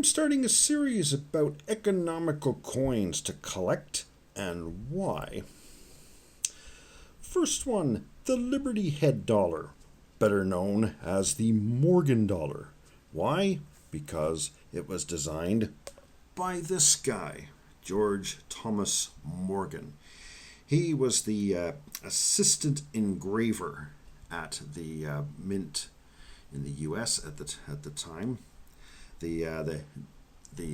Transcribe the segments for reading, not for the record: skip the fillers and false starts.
I'm starting a series about economical coins to collect and why. First one, the Liberty Head dollar, better known as the Morgan dollar. Why? Because it was designed by this guy, George Thomas Morgan. He was the assistant engraver at the mint in the U.S. at the time. The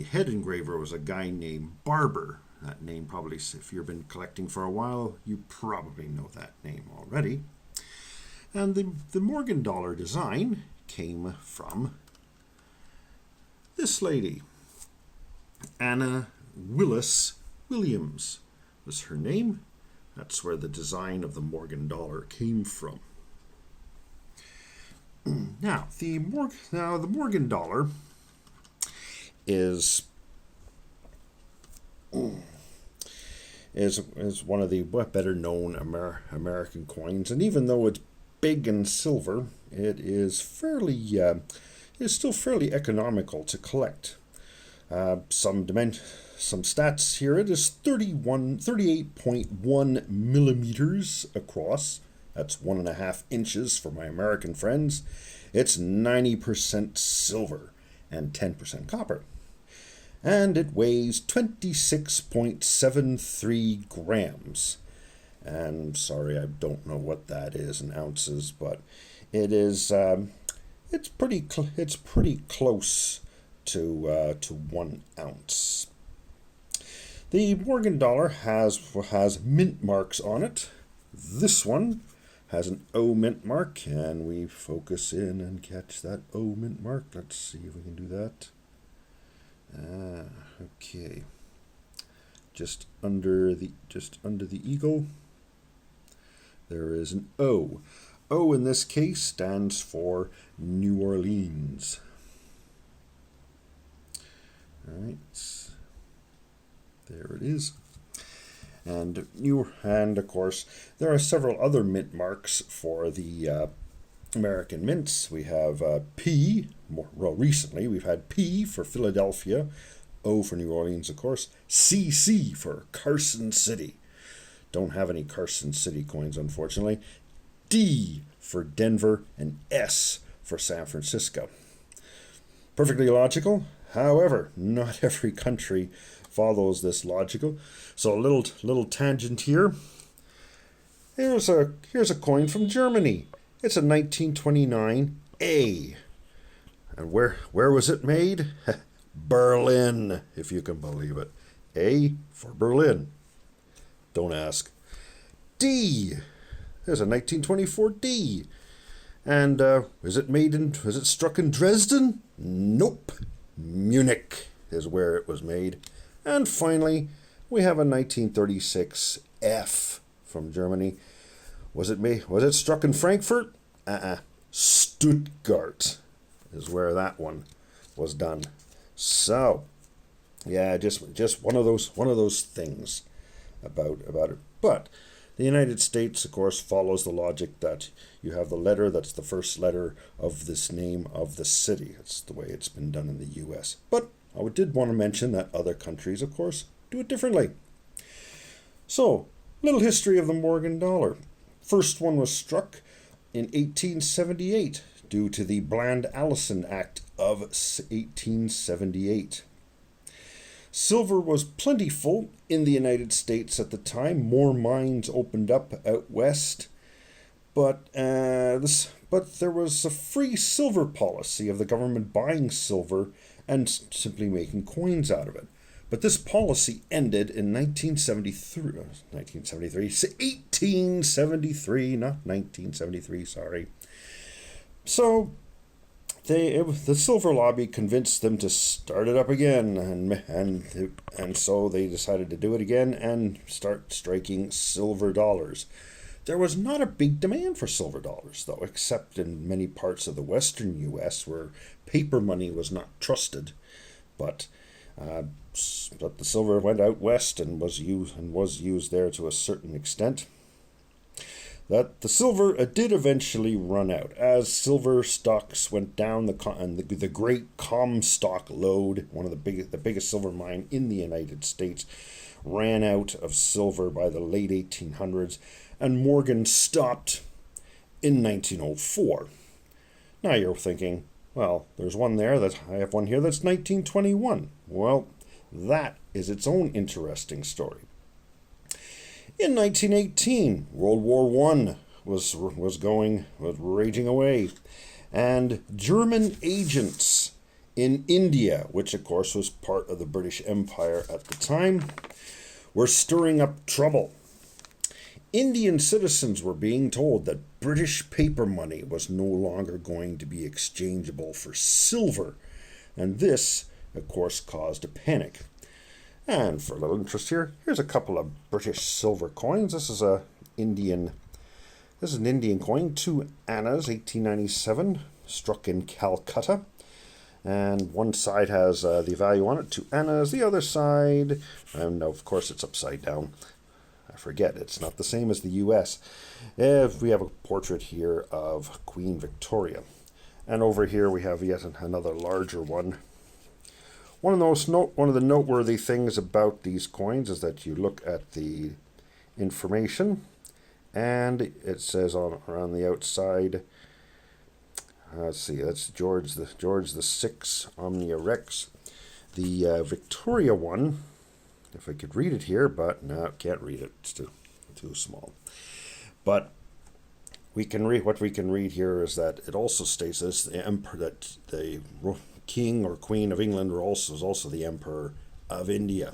head engraver was a guy named Barber. That name probably, if you've been collecting for a while, you probably know that name already. And the Morgan dollar design came from this lady, Anna Willis Williams was her name. That's where the design of the Morgan dollar came from. Now, the Morgan dollar is one of the better known American coins, and even though it's big and silver, it is still fairly economical to collect. Some stats here. It is 38.1 millimeters across. That's 1.5 inches for my American friends. It's 90% silver and 10% copper. And it weighs 26.73 grams. And sorry, I don't know what that is in ounces, but it is it's pretty close to 1 ounce. The Morgan dollar has mint marks on it. This one has an O mint mark, and we focus in and catch that O mint mark. Let's see if we can do that. Okay. Just under the eagle, there is an O. O in this case stands for New Orleans. All right. There it is. And of course, there are several other mint marks for the American mints. We have P. Recently we've had P for Philadelphia, O for New Orleans, of course, CC for Carson City. Don't have any Carson City coins, unfortunately. D for Denver, and S for San Francisco. Perfectly logical. However, not every country follows this logical. So a little tangent here. Here's a coin from Germany. It's a 1929 A. And where was it made? Berlin, if you can believe it. A for Berlin. Don't ask. D. There's a 1924 D. And was it struck in Dresden? Nope. Munich is where it was made. And finally, we have a 1936 F from Germany. Was it struck in Frankfurt? Stuttgart is where that one was done. So, yeah, just one of those things about it. But the United States, of course, follows the logic that you have the letter that's the first letter of this name of the city. That's the way it's been done in the U.S. But I did want to mention that other countries, of course, do it differently. So, little history of the Morgan dollar. First one was struck in 1878 due to the Bland-Allison Act of 1878. Silver was plentiful in the United States at the time. More mines opened up out west, but there was a free silver policy of the government buying silver and simply making coins out of it. But this policy ended in 1873, not 1973, sorry. So the silver lobby convinced them to start it up again, and so they decided to do it again and start striking silver dollars. There was not a big demand for silver dollars, though, except in many parts of the western U.S. where paper money was not trusted. But the silver went out west and was used there to a certain extent. that the silver did eventually run out as silver stocks went down. The great Comstock lode, one of the biggest silver mine in the United States, ran out of silver by the late 1800s, and Morgan stopped in 1904. Now you're thinking, well, there's one there, that I have one here that's 1921. Well, that is its own interesting story. In 1918, World War I was raging away, and German agents in India, which of course was part of the British Empire at the time, were stirring up trouble. Indian citizens were being told that British paper money was no longer going to be exchangeable for silver, and this, of course, caused a panic. And for a little interest here, here's a couple of British silver coins. This is an Indian coin, 2 annas, 1897, struck in Calcutta. And one side has the value on it, 2 annas. The other side, and of course it's upside down. I forget, it's not the same as the U.S. We have a portrait here of Queen Victoria. And over here we have yet another larger one. One of the noteworthy things about these coins is that you look at the information, and it says around the outside, let's see, that's George the Sixth Omnia Rex. The Victoria one, if I could read it here, but no, can't read it. It's too small. But what we can read here is that it also states this: that the King or Queen of England is also the Emperor of India.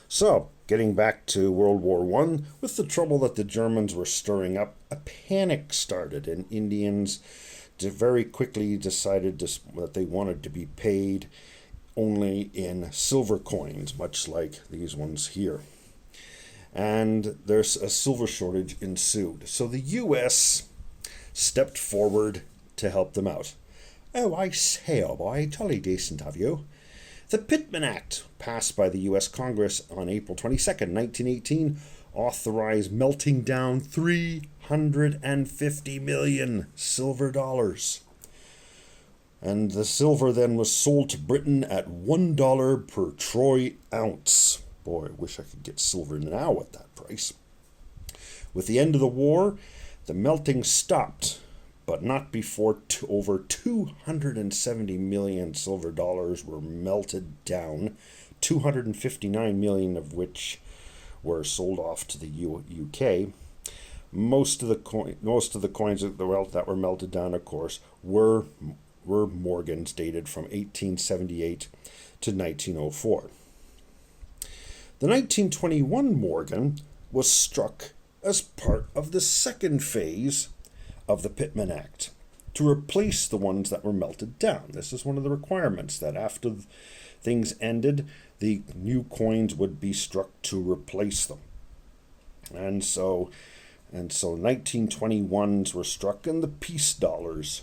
So, getting back to World War I, with the trouble that the Germans were stirring up, a panic started, and Indians very quickly decided that they wanted to be paid only in silver coins, much like these ones here. And there's a silver shortage ensued. So the U.S. stepped forward to help them out. Oh, I say, oh boy, jolly decent of you. The Pittman Act, passed by the U.S. Congress on April 22nd, 1918, authorized melting down 350 million silver dollars. And the silver then was sold to Britain at $1 per troy ounce. Boy, I wish I could get silver now at that price. With the end of the war, the melting stopped, but not before over 270 million silver dollars were melted down, 259 million of which were sold off to the UK. Most of the coins that were melted down, of course, were Morgans, dated from 1878 to 1904. The 1921 Morgan was struck as part of the second phase of the Pittman Act to replace the ones that were melted down. This is one of the requirements, that after things ended, the new coins would be struck to replace them. And so 1921s were struck, and the peace dollars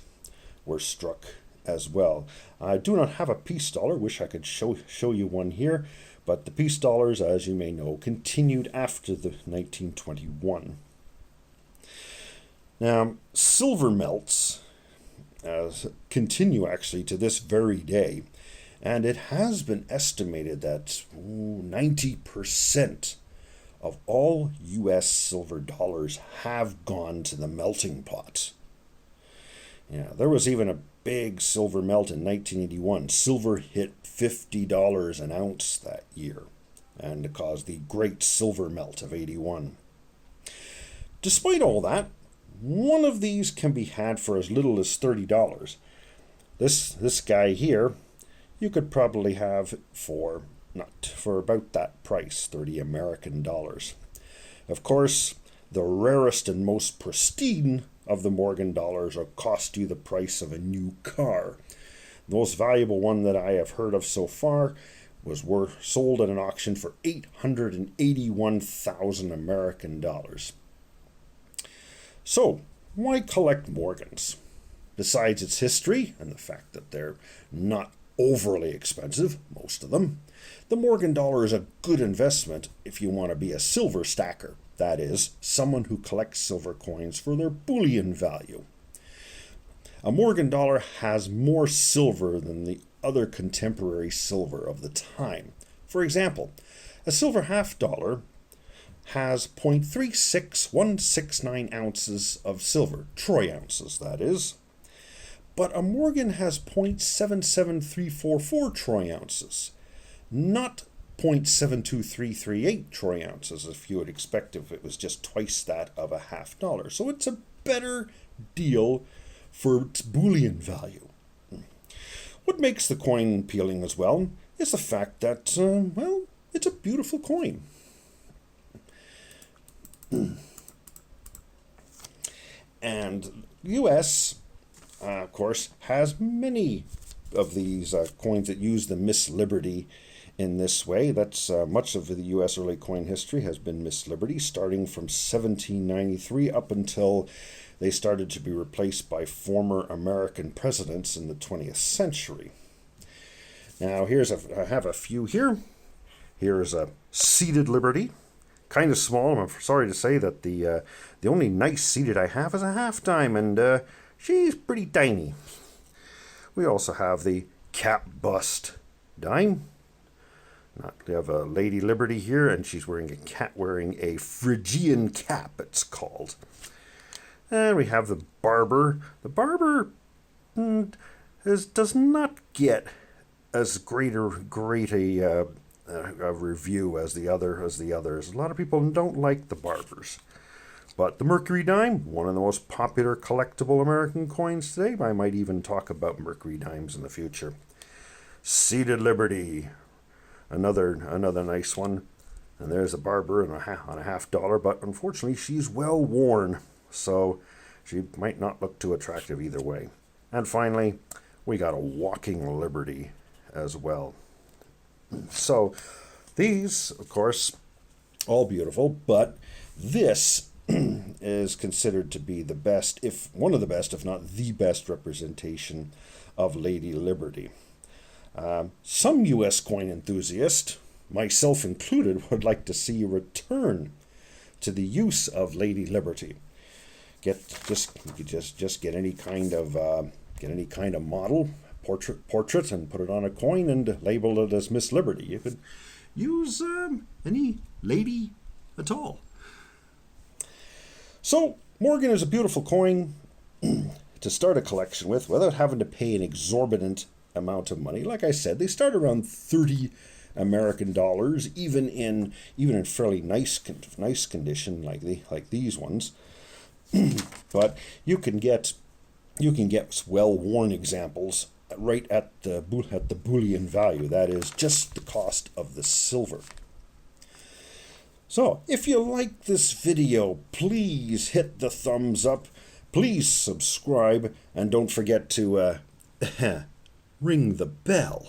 were struck as well. I do not have a peace dollar. Wish I could show you one here, but the peace dollars, as you may know, continued after the 1921. Now, silver melts continue actually to this very day, and it has been estimated that 90% of all U.S. silver dollars have gone to the melting pot. Yeah, there was even a big silver melt in 1981. Silver hit $50 an ounce that year, and it caused the Great Silver Melt of 81. Despite all that, one of these can be had for as little as $30. This guy here, you could probably have for about that price, 30 American dollars. Of course, the rarest and most pristine of the Morgan dollars will cost you the price of a new car. The most valuable one that I have heard of so far were sold at an auction for 881,000 American dollars. So, why collect Morgans? Besides its history and the fact that they're not overly expensive, most of them, the Morgan dollar is a good investment if you want to be a silver stacker. that is, someone who collects silver coins for their bullion value. A Morgan dollar has more silver than the other contemporary silver of the time. For example, a silver half dollar has 0.36169 ounces of silver, troy ounces that is, but a Morgan has 0.77344 troy ounces, not 0.72338 troy ounces, if you would expect if it was just twice that of a half dollar. So it's a better deal for its bullion value. What makes the coin appealing as well is the fact that, well, it's a beautiful coin. And the U.S., of course, has many of these coins that use the Miss Liberty in this way. That's much of the U.S. early coin history has been Miss Liberty, starting from 1793 up until they started to be replaced by former American presidents in the 20th century. Now, I have a few here. Here's a seated Liberty. Kind of small. I'm sorry to say that the only nice seated I have is a half dime, and she's pretty tiny. We also have the cap bust dime. We have a Lady Liberty here, and she's wearing a Phrygian cap, it's called. And we have the Barber. The Barber does not get as great a review as the others. A lot of people don't like the Barbers. But the Mercury dime, one of the most popular collectible American coins today. I might even talk about Mercury dimes in the future. Seated Liberty, another nice one. And there's the Barber on a half dollar, but unfortunately she's well worn, so she might not look too attractive either way. And finally, we got a Walking Liberty as well. So these, of course, all beautiful, but this is considered to be the best, if one of the best, if not the best representation of Lady Liberty. Some U.S. coin enthusiast, myself included, would like to see a return to the use of Lady Liberty. Just get any kind of model, portrait, and put it on a coin and label it as Miss Liberty. You could use any lady at all. So Morgan is a beautiful coin to start a collection with without having to pay an exorbitant amount of money. Like I said, they start around 30 American dollars, even in fairly nice condition like these ones. But you can get well-worn examples right at the bullion value. That is just the cost of the silver. So, if you like this video, please hit the thumbs up, please subscribe, and don't forget to ring the bell.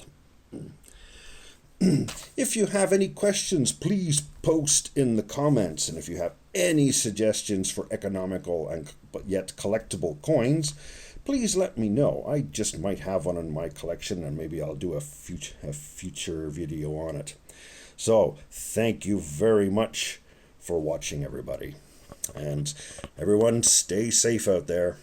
If you have any questions, please post in the comments, and if you have any suggestions for economical but yet collectible coins, please let me know. I just might have one in my collection, and maybe I'll do a future video on it. So, thank you very much for watching, everybody. And everyone, stay safe out there.